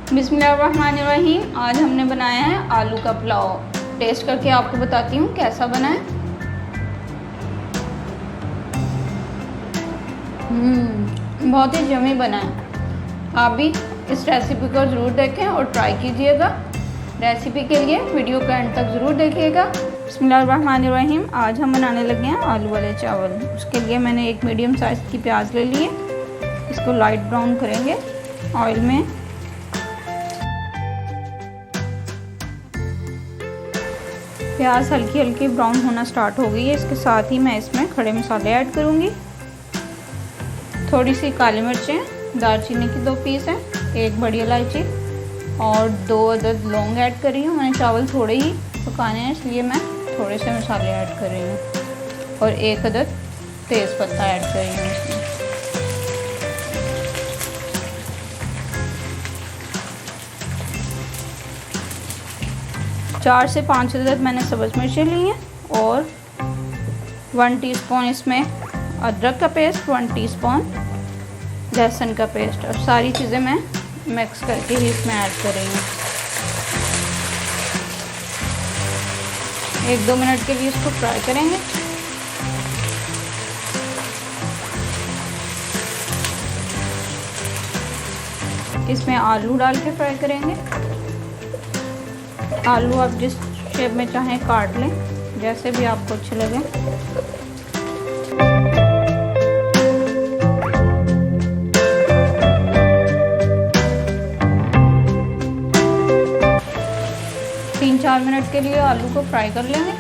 बिस्मिल्लाहिर्रहमानिर्रहीम। आज हमने बनाया है आलू का पुलाव। टेस्ट करके आपको बताती हूँ कैसा बना है। बहुत ही यम्मी बना है। आप भी इस रेसिपी को ज़रूर देखें और ट्राई कीजिएगा। रेसिपी के लिए वीडियो का एंड तक ज़रूर देखिएगा। बिस्मिल्लाहिर्रहमानिर्रहीम। आज हम बनाने लगे हैं आलू वाले चावल। उसके लिए मैंने एक मीडियम साइज़ की प्याज ले ली है। इसको लाइट ब्राउन करेंगे ऑयल में। प्याज हल्की हल्की ब्राउन होना स्टार्ट हो गई है। इसके साथ ही मैं इसमें खड़े मसाले ऐड करूँगी। थोड़ी सी काली मिर्चें, दालचीनी की 2 पीस हैं, 1 बड़ी इलायची और 2 अदद लौंग ऐड कर रही हूँ। मैंने चावल थोड़े ही पकाने हैं इसलिए मैं थोड़े से मसाले ऐड कर रही हूँ और 1 अदद तेज़ पत्ता ऐड कर रही हूँ इसमें। चार से 5 अदद मैंने सब्ज़ मिर्चें ली हैं और 1 टीस्पून इसमें अदरक का पेस्ट, 1 टीस्पून लहसुन का पेस्ट और सारी चीज़ें मैं मिक्स करके ही इसमें ऐड कर रही हूँ। 1-2 मिनट के लिए इसको फ्राई करेंगे। इसमें आलू डाल के फ्राई करेंगे। आलू आप जिस शेप में चाहें काट लें, जैसे भी आपको अच्छे लगे। तीन 4 मिनट के लिए आलू को फ्राई कर लेंगे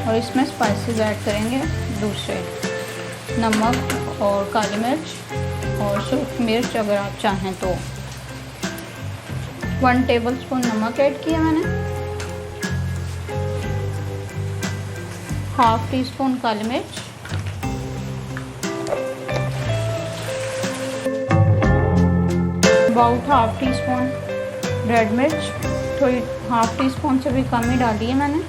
और इसमें स्पाइसेस ऐड करेंगे। दूसरे नमक और काली मिर्च और सूखी मिर्च अगर आप चाहें तो। 1 टेबलस्पून नमक ऐड किया मैंने, 1/2 टीस्पून काली मिर्च, अबाउट 1/2 टीस्पून रेड मिर्च, थोड़ी 1/2 टीस्पून से भी कम ही डाली है मैंने।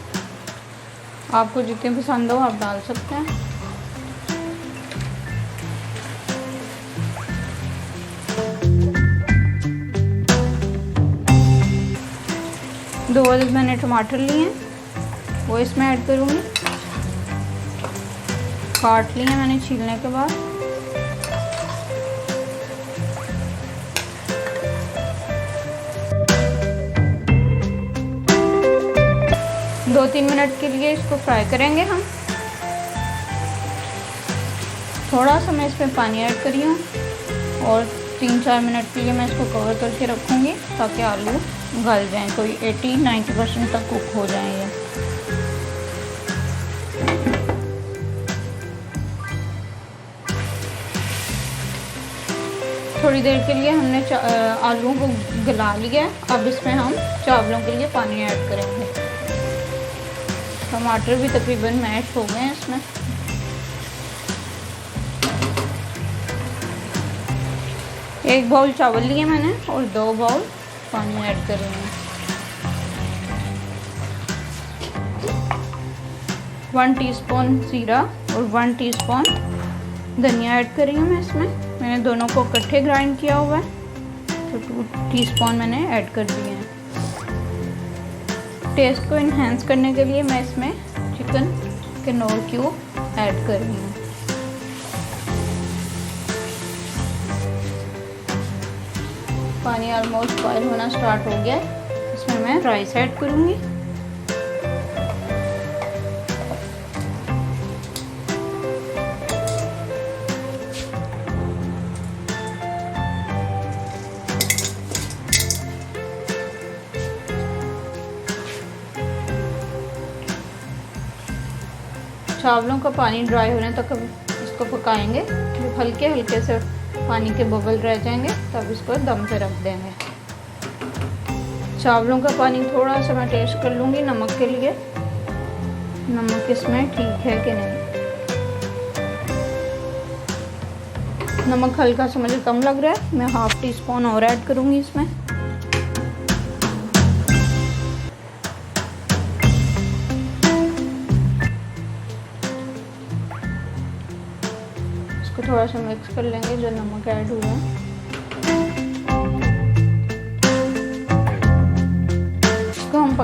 आपको जितने पसंद हो आप डाल सकते हैं। दो अदद मैंने टमाटर लिए हैं, वो इसमें ऐड करूँगी। काट लिए मैंने छीलने के बाद। दो 3 मिनट के लिए इसको फ्राई करेंगे हम। थोड़ा सा मैं इसमें पानी ऐड करी हूँ और 3-4 मिनट के लिए मैं इसको कवर करके रखूँगी ताकि आलू गल जाएं। कोई 80-90% तक कुक हो जाएंगे। थोड़ी देर के लिए हमने आलूओं को गला लिया। अब इसमें हम चावलों के लिए पानी ऐड करेंगे। टमाटर भी तकरीबन मैश हो गए हैं इसमें। एक बाउल चावल लिए मैंने और 2 बाउल पानी ऐड कर रही हूँ। 1 टीस्पून जीरा और 1 टीस्पून धनिया ऐड कर रही हूँ मैं इसमें। मैंने दोनों को इकट्ठे ग्राइंड किया हुआ है तो 2 टीस्पून मैंने ऐड कर दिए हैं। टेस्ट को इन्हेंस करने के लिए मैं इसमें चिकन के नोर क्यूब ऐड कर रही हूँ। पानी ऑलमोस्ट बॉयल होना स्टार्ट हो गया है। इसमें मैं राइस ऐड करूँगी। चावलों का पानी ड्राई होने तक इसको पकाएंगे। जब हल्के हल्के से पानी के बबल रह जाएंगे तब इसको दम पे रख देंगे। चावलों का पानी थोड़ा सा मैं टेस्ट कर लूँगी नमक के लिए, नमक इसमें ठीक है कि नहीं। नमक हल्का सा मुझे कम लग रहा है, मैं 1/2 टीस्पून और ऐड करूँगी इसमें। इसको थोड़ा सा मिक्स कर लेंगे जो नमक ऐड हुआ है।